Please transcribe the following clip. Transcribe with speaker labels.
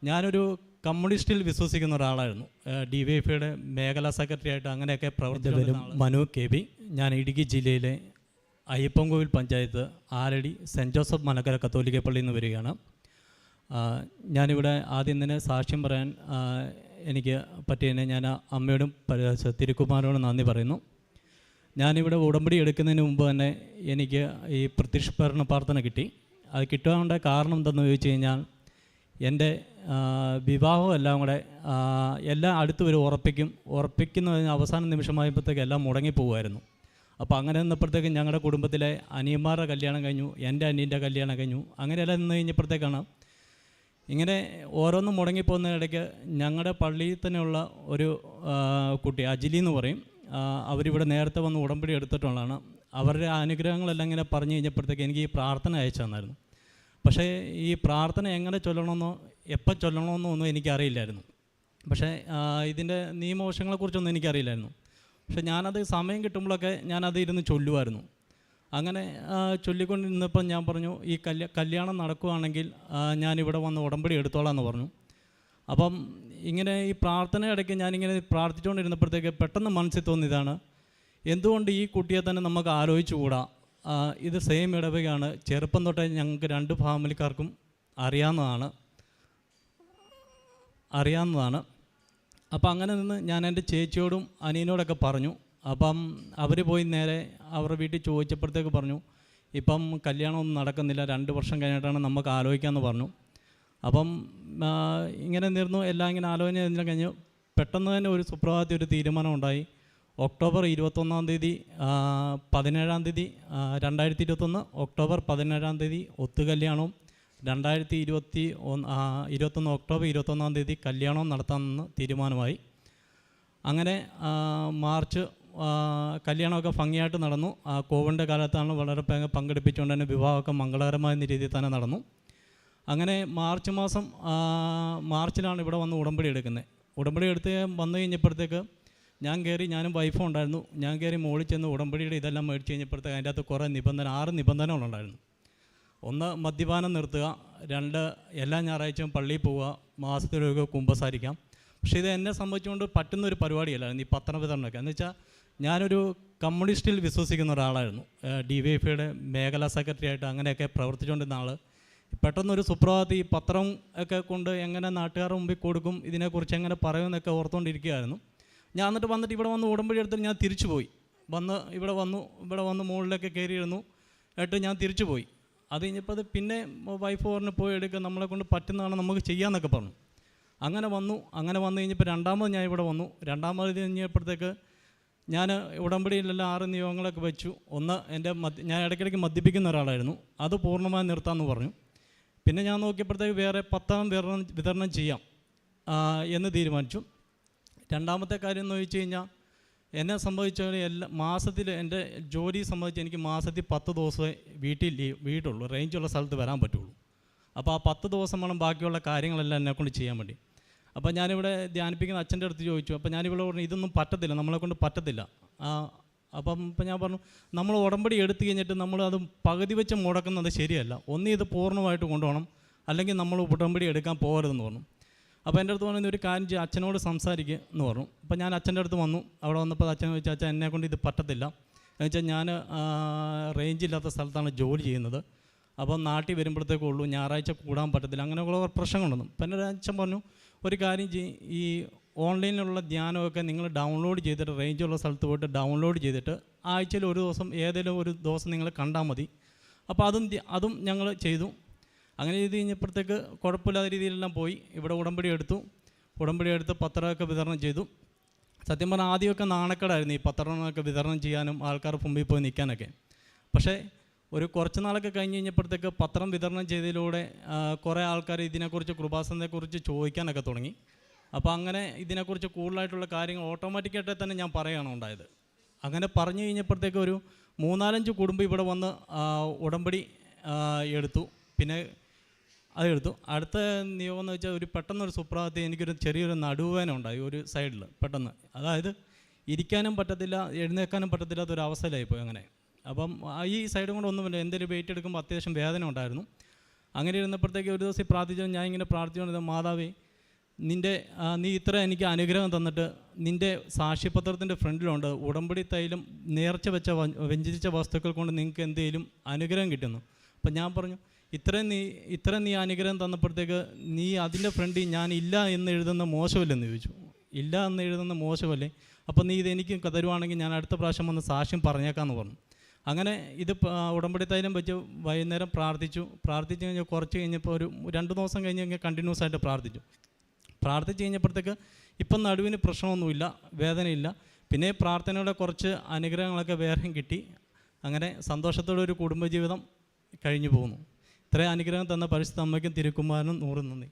Speaker 1: ഞാനൊരു കമ്മ്യൂണിസ്റ്റിൽ വിശ്വസിക്കുന്ന ഒരാളായിരുന്നു. DYFIയുടെ മേഖലാ സെക്രട്ടറി ആയിട്ട് അങ്ങനെയൊക്കെ പ്രവർത്തിച്ച മനു KB. ഞാൻ ഇടുക്കി ജില്ലയിലെ അയ്യപ്പൻകോവിൽ പഞ്ചായത്ത് ആലടി സെൻറ്റ് ജോസഫ് മലക്കര കത്തോലിക്ക പള്ളിയിൽ നിന്ന് വരികയാണ്. ഞാനിവിടെ ആദ്യം തന്നെ സാക്ഷ്യം പറയാൻ എനിക്ക് പറ്റിയതിനെ ഞാൻ അമ്മയോടും തിരുക്കുമാരോടും നന്ദി പറയുന്നു. ഞാനിവിടെ ഉടമ്പടി എടുക്കുന്നതിന് മുമ്പ് തന്നെ എനിക്ക് ഈ പ്രത്യക്ഷീകരണ പ്രാർത്ഥന കിട്ടി. അത് കിട്ടാനുള്ള കാരണം എന്തെന്ന് ചോദിച്ചു കഴിഞ്ഞാൽ എൻ്റെ വിവാഹം എല്ലാം കൂടെ എല്ലാം അടുത്ത് വരെ ഉറപ്പിക്കുന്നതിന് അവസാന നിമിഷമായപ്പോഴത്തേക്ക് എല്ലാം മുടങ്ങിപ്പോകുമായിരുന്നു. അപ്പോൾ അങ്ങനെ നിന്നപ്പോഴത്തേക്കും ഞങ്ങളുടെ കുടുംബത്തിലെ അനിയന്മാരുടെ കല്യാണം കഴിഞ്ഞു, എൻ്റെ അനിയൻ്റെ കല്യാണം കഴിഞ്ഞു. അങ്ങനെയെല്ലാം നിന്ന് കഴിഞ്ഞപ്പോഴത്തേക്കാണ് ഇങ്ങനെ ഓരോന്നും മുടങ്ങിപ്പോകുന്ന ഇടയ്ക്ക് ഞങ്ങളുടെ പള്ളിയിൽ തന്നെയുള്ള ഒരു കുട്ടി അജിലി എന്ന് പറയും, അവരിവിടെ നേരത്തെ വന്ന് ഉടമ്പടി എടുത്തിട്ടുള്ളതാണ്. അവരുടെ അനുഗ്രഹങ്ങളെല്ലാം ഇങ്ങനെ പറഞ്ഞു കഴിഞ്ഞപ്പോഴത്തേക്ക് എനിക്ക് ഈ പ്രാർത്ഥന അയച്ചു തന്നായിരുന്നു. പക്ഷേ ഈ പ്രാർത്ഥന എങ്ങനെ ചൊല്ലണമെന്നോ എപ്പോൾ ചൊല്ലണമെന്നോ ഒന്നും എനിക്കറിയില്ലായിരുന്നു. പക്ഷേ ഇതിൻ്റെ നിയമവശങ്ങളെക്കുറിച്ചൊന്നും എനിക്കറിയില്ലായിരുന്നു. പക്ഷെ ഞാനത് സമയം കിട്ടുമ്പോഴൊക്കെ ഞാനത് ഇരുന്ന് ചൊല്ലുമായിരുന്നു. അങ്ങനെ ചൊല്ലിക്കൊണ്ടിരുന്നപ്പോൾ ഞാൻ പറഞ്ഞു, ഈ കല്യാണം നടക്കുകയാണെങ്കിൽ ഞാനിവിടെ വന്ന് ഉടമ്പടി എടുത്തോളാം എന്ന് പറഞ്ഞു. അപ്പം ഇങ്ങനെ ഈ പ്രാർത്ഥന ഇടയ്ക്ക് ഞാനിങ്ങനെ പ്രാർത്ഥിച്ചുകൊണ്ടിരുന്നപ്പോഴത്തേക്ക് പെട്ടെന്ന് മനസ്സിൽ തോന്നിയതാണ്, എന്തുകൊണ്ട് ഈ കുട്ടിയെ തന്നെ നമുക്ക് ആലോചിച്ചുകൂടാ. ഇത് സെയിം ഇടവകയാണ്, ചെറുപ്പം തൊട്ടേ ഞങ്ങൾക്ക് 2 ഫാമിലിക്കാർക്കും അറിയാവുന്നതാണ്. അപ്പം അങ്ങനെ നിന്ന് ഞാൻ എൻ്റെ ചേച്ചിയോടും അനിയനോടൊക്കെ പറഞ്ഞു. അപ്പം അവർ പോയി നേരെ അവരുടെ വീട്ടിൽ ചോദിച്ചപ്പോഴത്തേക്ക് പറഞ്ഞു, ഇപ്പം കല്യാണമൊന്നും നടക്കുന്നില്ല, 2 വർഷം കഴിഞ്ഞിട്ടാണ് നമുക്ക് ആലോചിക്കാമെന്ന് പറഞ്ഞു. അപ്പം ഇങ്ങനെ നിന്നു എല്ലാം ഇങ്ങനെ ആലോചന കഴിഞ്ഞു. പെട്ടെന്ന് തന്നെ ഒരു സുപ്രഭാതത്തിൽ ഒരു തീരുമാനം ഉണ്ടായി. ഒക്ടോബർ 21 തീയതി 2021 ഒക്ടോബർ 17 ഒത്തുകല്യാണവും 2021 ഒക്ടോബർ 21 തീയതി കല്യാണവും നടത്താമെന്ന് തീരുമാനമായി. അങ്ങനെ മാർച്ച് കല്യാണമൊക്കെ ഭംഗിയായിട്ട് നടന്നു. കോവിഡിൻ്റെ കാലത്താണ് വളരെ പങ്കെടുപ്പിച്ചുകൊണ്ട് തന്നെ വിവാഹമൊക്കെ മംഗളകരമായ രീതിയിൽ തന്നെ നടന്നു. അങ്ങനെ മാർച്ചിലാണ് ഇവിടെ വന്ന് ഉടമ്പടി എടുക്കുന്നത്. ഉടമ്പടി എടുത്ത് വന്നു കഴിഞ്ഞപ്പോഴത്തേക്ക് ഞാനും വൈഫും ഉണ്ടായിരുന്നു. ഞാൻ കയറി മുകളിൽ ചെന്ന് ഉടമ്പടിയുടെ ഇതെല്ലാം മേടിച്ച് കഴിഞ്ഞപ്പോഴത്തേക്ക് അതിൻ്റെ അകത്ത് കുറേ 6 നിബന്ധനകളുണ്ടായിരുന്നു. 1 മദ്യപാനം നിർത്തുക, 2 എല്ലാ ഞായറാഴ്ചയും പള്ളിയിൽ പോവുക, മാസത്തിലൊക്കെ കുമ്പസാരിക്കാം. പക്ഷേ ഇത് എന്നെ സംബന്ധിച്ചുകൊണ്ട് പറ്റുന്നൊരു പരിപാടിയല്ലായിരുന്നു ഈ പത്രം വിതരണമൊക്കെ. എന്ന് വെച്ചാൽ ഞാനൊരു കമ്മ്യൂണിസ്റ്റിൽ വിശ്വസിക്കുന്ന ഒരാളായിരുന്നു. DYFIയുടെ മേഖലാ സെക്രട്ടറി ആയിട്ട് അങ്ങനെയൊക്കെ പ്രവർത്തിച്ചുകൊണ്ടിരുന്ന ആൾ പെട്ടെന്നൊരു സുപ്രഭാതത്തിൽ ഈ പത്രം ഒക്കെ കൊണ്ട് എങ്ങനെ നാട്ടുകാരുടെ മുമ്പിൽ കൊടുക്കും, ഇതിനെക്കുറിച്ച് എങ്ങനെ പറയുമെന്നൊക്കെ ഓർത്തുകൊണ്ടിരിക്കുകയായിരുന്നു. ഞാൻ വന്നിട്ട് ഇവിടെ വന്ന് ഉടമ്പടി എടുത്തിട്ട് ഞാൻ തിരിച്ചു പോയി. ഇവിടെ വന്ന് മുകളിലൊക്കെ കയറിയിരുന്നു എന്നിട്ട് ഞാൻ തിരിച്ചു പോയി. അത് കഴിഞ്ഞപ്പോൾ പിന്നെ വൈഫ് പറഞ്ഞ് പോയി എടുക്കുക, നമ്മളെ കൊണ്ട് പറ്റുന്നതാണ് നമുക്ക് ചെയ്യാമെന്നൊക്കെ പറഞ്ഞു. അങ്ങനെ വന്നു കഴിഞ്ഞപ്പോൾ രണ്ടാമത് ഞാൻ ഇവിടെ വന്നു. രണ്ടാമത് കഴിഞ്ഞപ്പോഴത്തേക്ക് ഞാൻ ഉടമ്പടിയിലെല്ലാം 6 നിയമങ്ങളൊക്കെ വെച്ചു. ഒന്ന്, ഞാൻ ഇടയ്ക്കിടയ്ക്ക് മദ്യപിക്കുന്ന ഒരാളായിരുന്നു, അത് പൂർണ്ണമായി നിർത്താമെന്ന് പറഞ്ഞു. പിന്നെ ഞാൻ നോക്കിയപ്പോഴത്തേക്ക് വേറെ പത്രം വിതരണം ചെയ്യാം എന്ന് തീരുമാനിച്ചു. രണ്ടാമത്തെ കാര്യം എന്ന് ചോദിച്ചു കഴിഞ്ഞാൽ എന്നെ സംബന്ധിച്ചാൽ മാസത്തിൽ എൻ്റെ ജോലി സംബന്ധിച്ച് എനിക്ക് മാസത്തിൽ 10 ദിവസമേ വീട്ടുള്ളൂ, റേഞ്ചുള്ള സ്ഥലത്ത് വരാൻ പറ്റുള്ളൂ. അപ്പോൾ ആ 10 ദിവസം വേണം ബാക്കിയുള്ള കാര്യങ്ങളെല്ലാം എന്നെക്കൊണ്ട് ചെയ്യാൻ വേണ്ടി. അപ്പോൾ ഞാനിവിടെ ധ്യാനിപ്പിക്കുന്ന അച്ഛൻ്റെ അടുത്ത് ചോദിച്ചു. അപ്പോൾ ഞാനിവിടെ പറഞ്ഞു, ഇതൊന്നും പറ്റത്തില്ല, നമ്മളെക്കൊണ്ട് പറ്റത്തില്ല. ഇപ്പം ഞാൻ പറഞ്ഞു, നമ്മൾ ഉടമ്പടി എടുത്തു കഴിഞ്ഞിട്ട് നമ്മൾ അത് പകുതി വെച്ച് മുടക്കുന്നത് ശരിയല്ല. ഇത് പൂർണ്ണമായിട്ട് കൊണ്ടുപോകണം, അല്ലെങ്കിൽ നമ്മൾ ഉടമ്പടി എടുക്കാൻ പോകരുതെന്ന് പറഞ്ഞു. അപ്പോൾ എൻ്റെ അടുത്ത് പറഞ്ഞു, ഒരു കാര്യം ചെയ്യുക, അച്ഛനോട് സംസാരിക്കുക എന്ന് പറഞ്ഞു. അപ്പോൾ ഞാൻ അച്ഛൻ്റെ അടുത്ത് വന്നു. അവിടെ വന്നപ്പോൾ അച്ഛൻ ചോദിച്ചു, അച്ഛൻ എന്നെക്കൊണ്ട് ഇത് പറ്റത്തില്ല. എന്ന് വെച്ചാൽ ഞാൻ റേഞ്ചില്ലാത്ത സ്ഥലത്താണ് ജോലി ചെയ്യുന്നത്. അപ്പം നാട്ടിൽ വരുമ്പോഴത്തേക്കുള്ളൂ, ഞായറാഴ്ച കൂടാൻ പറ്റത്തില്ല, അങ്ങനെയുള്ള പ്രശ്നങ്ങളുണ്ടെന്നും. അപ്പം എൻ്റെ അച്ഛൻ പറഞ്ഞു, ഒരു കാര്യം ചെയ്യും, ഈ ഓൺലൈനിലുള്ള ധ്യാനമൊക്കെ നിങ്ങൾ ഡൗൺലോഡ് ചെയ്തിട്ട് റേഞ്ചുള്ള സ്ഥലത്ത് പോയിട്ട് ഡൗൺലോഡ് ചെയ്തിട്ട് ആഴ്ചയിൽ ഒരു ദിവസം ഏതെങ്കിലും ഒരു ദിവസം നിങ്ങൾ കണ്ടാൽ മതി. അപ്പോൾ അതും ഞങ്ങൾ ചെയ്തു. അങ്ങനെ ചെയ്ത് കഴിഞ്ഞപ്പോഴത്തേക്ക് കുഴപ്പമില്ലാത്ത രീതിയിലെല്ലാം പോയി. ഇവിടെ ഉടമ്പടി എടുത്ത് പത്രമൊക്കെ വിതരണം ചെയ്തു. സത്യം പറഞ്ഞാൽ ആദ്യമൊക്കെ നാണക്കേടായിരുന്നു ഈ പത്രമൊക്കെ വിതരണം ചെയ്യാനും ആൾക്കാർ മുമ്പിൽ പോയി നിൽക്കാനൊക്കെ. പക്ഷേ ഒരു കുറച്ച് നാളൊക്കെ കഴിഞ്ഞ് കഴിഞ്ഞപ്പോഴത്തേക്ക് പത്രം വിതരണം ചെയ്തതിലൂടെ കുറേ ആൾക്കാർ ഇതിനെക്കുറിച്ച് കൃപാസനത്തെക്കുറിച്ച് ചോദിക്കാനൊക്കെ തുടങ്ങി. അപ്പോൾ അങ്ങനെ ഇതിനെക്കുറിച്ച് കൂടുതലായിട്ടുള്ള കാര്യങ്ങൾ ഓട്ടോമാറ്റിക്കായിട്ട് തന്നെ ഞാൻ പറയുകയാണ് ഉണ്ടായത്. അങ്ങനെ പറഞ്ഞു കഴിഞ്ഞപ്പോഴത്തേക്ക് ഒരു 3-4 കുടുംബം ഇവിടെ വന്ന് ഉടമ്പടി എടുത്തു. പിന്നെ അതെടുത്തു. അടുത്ത നിയമം എന്ന് വെച്ചാൽ പെട്ടെന്നൊരു സുപ്രഭാതത്തിൽ എനിക്കൊരു ചെറിയൊരു നടുവേദന ഉണ്ടായി ഒരു സൈഡിൽ പെട്ടെന്ന്. അതായത് ഇരിക്കാനും പറ്റത്തില്ല, എഴുന്നേൽക്കാനും പറ്റത്തില്ലാത്തൊരവസ്ഥയിലായിപ്പോയി അങ്ങനെ. അപ്പം ഈ സൈഡും കൂടെ ഒന്നുമില്ല, എന്തെങ്കിലും വെയിറ്റ് എടുക്കുമ്പോൾ അത്യാവശ്യം വേദന ഉണ്ടായിരുന്നു. അങ്ങനെ ഇരുന്നപ്പോഴത്തേക്ക് ഒരു ദിവസം പ്രാർത്ഥിച്ചു. ഞാൻ ഇങ്ങനെ പ്രാർത്ഥിച്ചുകൊണ്ടിരുന്ന, മാതാവേ നീ ഇത്ര എനിക്ക് അനുഗ്രഹം തന്നിട്ട് നിൻ്റെ സാക്ഷ്യപത്രത്തിൻ്റെ ഫ്രണ്ടിലുണ്ട് ഉടമ്പടി തൈലം നേർച്ച വെച്ച വ്യഞ്ചരിച്ച വസ്തുക്കൾ കൊണ്ട് നിങ്ങൾക്ക് എന്തെങ്കിലും അനുഗ്രഹം കിട്ടുന്നു. അപ്പം ഞാൻ പറഞ്ഞു, ഇത്രയും നീ അനുഗ്രഹം തന്നപ്പോഴത്തേക്ക് നീ അതിൻ്റെ ഫ്രണ്ടിൽ ഞാൻ ഇല്ല എന്ന് എഴുതുന്ന മോശമല്ലെന്ന് ചോദിച്ചു. ഇല്ല എന്ന് എഴുതുന്ന മോശമല്ലേ, അപ്പോൾ നീ ഇതെനിക്ക് തരുവാണെങ്കിൽ ഞാൻ അടുത്ത പ്രാവശ്യം വന്ന് സാക്ഷ്യം പറഞ്ഞേക്കാമെന്ന് പറഞ്ഞു. അങ്ങനെ ഇത് ഉടമ്പടി തൈലം വെച്ച് വൈകുന്നേരം പ്രാർത്ഥിച്ചു കഴിഞ്ഞ് കുറച്ച് കഴിഞ്ഞപ്പോൾ ഒരു 2 ദിവസം കഴിഞ്ഞ് കണ്ടിന്യൂസ് ആയിട്ട് പ്രാർത്ഥിച്ച് കഴിഞ്ഞപ്പോഴത്തേക്ക് ഇപ്പം നടുവിന് പ്രശ്നമൊന്നുമില്ല, വേദനയില്ല. പിന്നെ പ്രാർത്ഥനയുടെ കുറച്ച് അനുഗ്രഹങ്ങളൊക്കെ വേറെയും കിട്ടി. അങ്ങനെ സന്തോഷത്തോടെ ഒരു കുടുംബജീവിതം കഴിഞ്ഞു പോകുന്നു. ഇത്രയും അനുഗ്രഹം തന്ന പരിശുദ്ധ അമ്മയ്ക്കും തിരുക്കുമാരനും 100 നന്ദി.